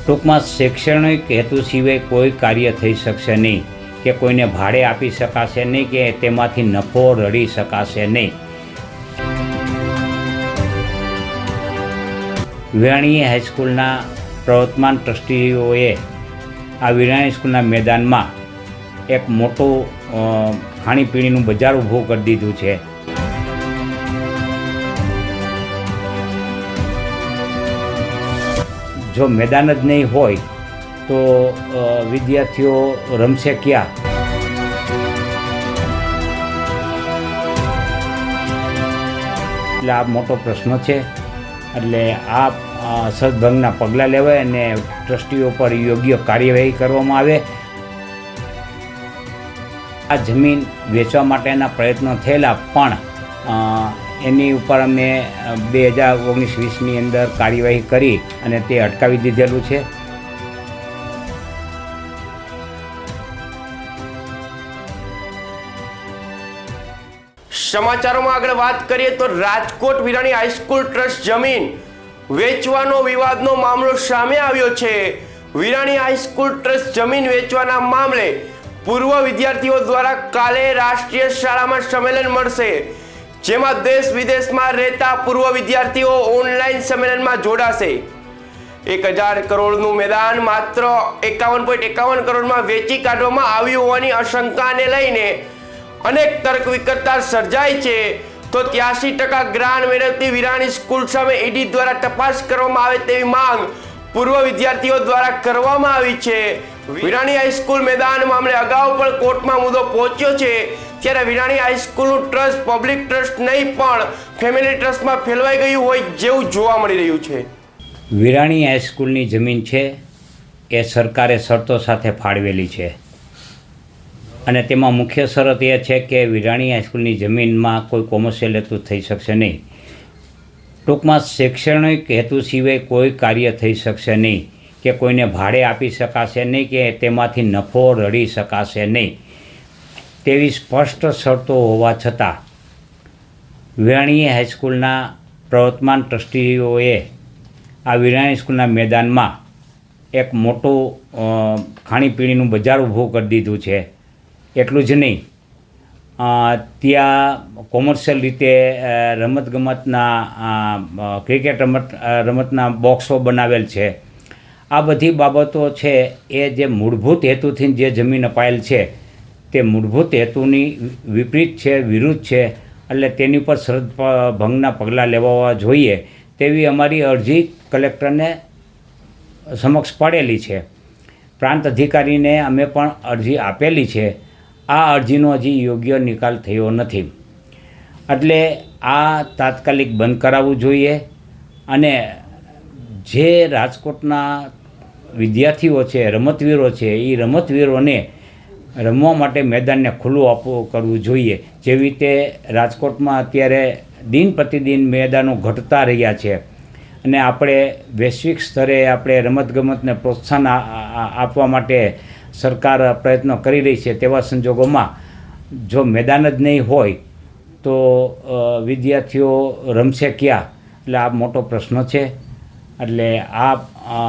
ટૂંકમાં શૈક્ષણિક હેતુ સિવાય કોઈ કાર્ય થઈ શકશે નહીં કે કોઈને ભાડે આપી શકાશે નહીં કે તેમાંથી નફો રળી શકાશે નહીં. વિરાણી હાઈસ્કૂલના પ્રવર્તમાન ટ્રસ્ટીઓએ આ વિરાણી સ્કૂલના મેદાનમાં એક મોટું ખાણીપીણીનું બજાર ઊભું કરી દીધું છે. જો મેદાન જ નહીં હોય તો વિદ્યાર્થીઓ રમશે ક્યાં? એટલે આ મોટો પ્રશ્ન છે. એટલે આ સદભંગના પગલાં લેવાય અને ટ્રસ્ટીઓ પર યોગ્ય કાર્યવાહી કરવામાં આવે. આ જમીન વેચવા માટેના પ્રયત્નો થયેલા પણ એની ઉપર અમે 2019-20ની અંદર કાર્યવાહી કરી અને તે અટકાવી દીધેલું છે. સમાચારોમાં આગળ વાત કરીએ તો રાજકોટ વિરાણી હાઈસ્કૂલ ટ્રસ્ટ જમીન વેચવાનો વિવાદનો મામલો સામે આવ્યો છે. વિરાણી હાઈસ્કૂલ ટ્રસ્ટ જમીન વેચવાના મામલે પૂર્વ વિદ્યાર્થીઓ દ્વારા કાલે રાષ્ટ્રીય શાળામાં સંમેલન મળશે, જેમાં દેશ વિદેશમાં રહેતા પૂર્વ વિદ્યાર્થીઓ ઓનલાઈન સંમેલનમાં જોડાશે. 1000 કરોડનું મેદાન માત્ર 51.51 કરોડમાં વેચી કાઢવામાં આવ્યું હોવાની આશંકાને લઈને અનેક તર્ક વિતર્ક સર્જાય છે. તો 83% ગ્રાન્ટ મેળવતી વિરાણી સ્કૂલ સામે ઈડી દ્વારા તપાસ કરવામાં આવે તેવી માંગ પૂર્વ વિદ્યાર્થીઓ દ્વારા કરવામાં આવી છે. વિરાણી હાઈસ્કૂલ મેદાન મામલે અગાઉ પણ કોર્ટમાં મુદ્દો પહોંચ્યો છે. ત્યારે વિરાણી હાઈસ્કૂલનું ટ્રસ્ટ પબ્લિક ટ્રસ્ટ નહીં પણ ફેમિલી ટ્રસ્ટમાં ફેરવાઈ ગયું હોય જેવું જોવા મળી રહ્યું છે. વિરાણી હાઈસ્કૂલની જમીન છે એ સરકારે શરતો સાથે ફાળવેલી છે અને તેમાં મુખ્ય શરત એ છે કે વિરાણી હાઈસ્કૂલની જમીનમાં કોઈ કોમર્શિયલ હેતુ થઈ શકશે નહીં. ટૂંકમાં શૈક્ષણિક હેતુ સિવાય કોઈ કાર્ય થઈ શકશે નહીં કે કોઈને ભાડે આપી શકાશે નહીં કે તેમાંથી નફો રળી શકાશે નહીં તેવી સ્પષ્ટ શરતો હોવા છતાં વિરાણી હાઈસ્કૂલના પ્રવર્તમાન ટ્રસ્ટીઓએ આ વિરાણી સ્કૂલના મેદાનમાં એક મોટું ખાણીપીણીનું બજાર ઊભું કરી દીધું છે. એટલું જ નહીં, ત્યાં કોમર્શિયલ રીતે રમતગમતના ક્રિકેટ રમતના બોક્સો બનાવેલ છે. આ બધી બાબતો છે એ જે મૂળભૂત હેતુથી જે જમીન અપાયેલ છે તે મૂળભૂત હેતુની વિપરીત છે, વિરુદ્ધ છે. એટલે તેની પર શરત ભંગના પગલાં લેવા જોઈએ તેવી અમારી અરજી કલેક્ટરને સમક્ષ પડેલી છે. પ્રાંત અધિકારીને અમે પણ અરજી આપેલી છે. આ અરજીનો હજી યોગ્ય નિકાલ થયો નથી. એટલે આ તાત્કાલિક બંધ કરાવવું જોઈએ અને જે રાજકોટના વિદ્યાર્થીઓ છે, રમતવીરો છે, એ રમતવીરોને રમવા માટે મેદાનને ખુલ્લું કરવું જોઈએ. જેવી રીતે રાજકોટમાં અત્યારે દિન પ્રતિદિન મેદાનો ઘટતા રહ્યા છે અને આપણે વૈશ્વિક સ્તરે આપણે રમતગમતને પ્રોત્સાહન આપવા માટે સરકાર પ્રયત્નો કરી રહી છે. તેવા સંજોગોમાં જો મેદાન જ નહીં હોય તો વિદ્યાર્થીઓ રમશે ક્યાં? એટલે આ મોટો પ્રશ્ન છે. એટલે આ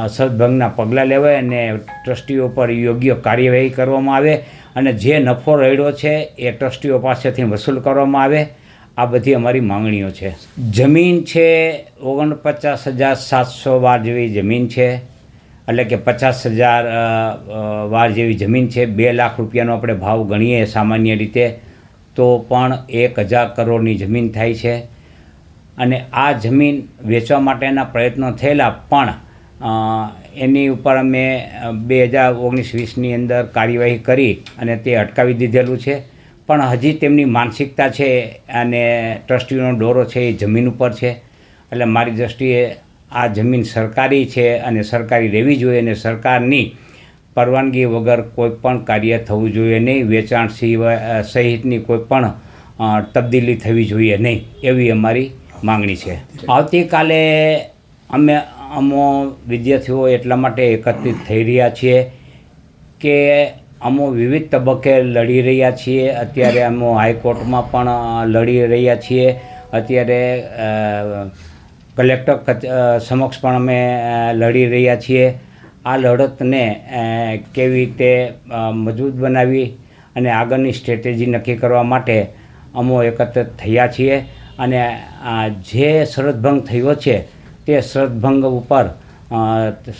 સદભંગના પગલાં લેવાય અને ટ્રસ્ટીઓ પર યોગ્ય કાર્યવાહી કરવામાં આવે અને જે નફો રળ્યો છે એ ટ્રસ્ટીઓ પાસેથી વસૂલ કરવામાં આવે. આ બધી અમારી માંગણીઓ છે. જમીન છે 49,700 વાર જેવી જમીન છે, એટલે કે 50,000 વાર જેવી જમીન છે. 2 લાખ રૂપિયાનો આપણે ભાવ ગણીએ સામાન્ય રીતે તો પણ 1000 કરોડની જમીન થાય છે. અને આ જમીન વેચવા માટેના પ્રયત્નો થયેલા પણ એની ઉપર અમે 2019-20ની અંદર કાર્યવાહી કરી અને તે અટકાવી દીધેલું છે. પણ હજી તેમની માનસિકતા છે અને ટ્રસ્ટીઓનો દોરો છે એ જમીન ઉપર છે. એટલે મારી દ્રષ્ટિએ આ જમીન સરકારી છે અને સરકારી રહેવી જોઈએ અને સરકારની પરવાનગી વગર કોઈ પણ કાર્ય થવું જોઈએ નહીં. વેચાણ સિવાય સહિતની કોઈ પણ તબદીલી થવી જોઈએ નહીં એવી અમારી માંગણી છે. આવતીકાલે અમો વિદ્યાર્થીઓ એટલા માટે એકત્રિત થઈ રહ્યા છીએ કે અમો વિવિધ તબક્કે લડી રહ્યા છીએ. અત્યારે અમો હાઈકોર્ટમાં પણ લડી રહ્યા છીએ. અત્યારે કલેક્ટર સમક્ષ પણ અમે લડી રહ્યા છીએ આ લડતને કેવી રીતે મજબૂત બનાવી અને આગળની સ્ટ્રેટેજી નક્કી કરવા માટે અમો એકત્રિત થયા છીએ અને જે શરતભંગ થયો છે તે શરતભંગ ઉપર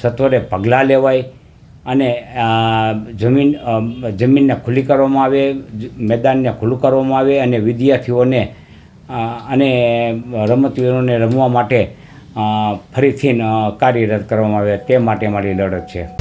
સત્વરે પગલાં લેવાય અને જમીનને ખુલ્લી કરવામાં આવે, મેદાનને ખુલ્લું કરવામાં આવે અને વિદ્યાર્થીઓને અને રમતવીરોને રમવા માટે ફરીથી કાર્યરત કરવામાં આવે તે માટે મારી લડત છે.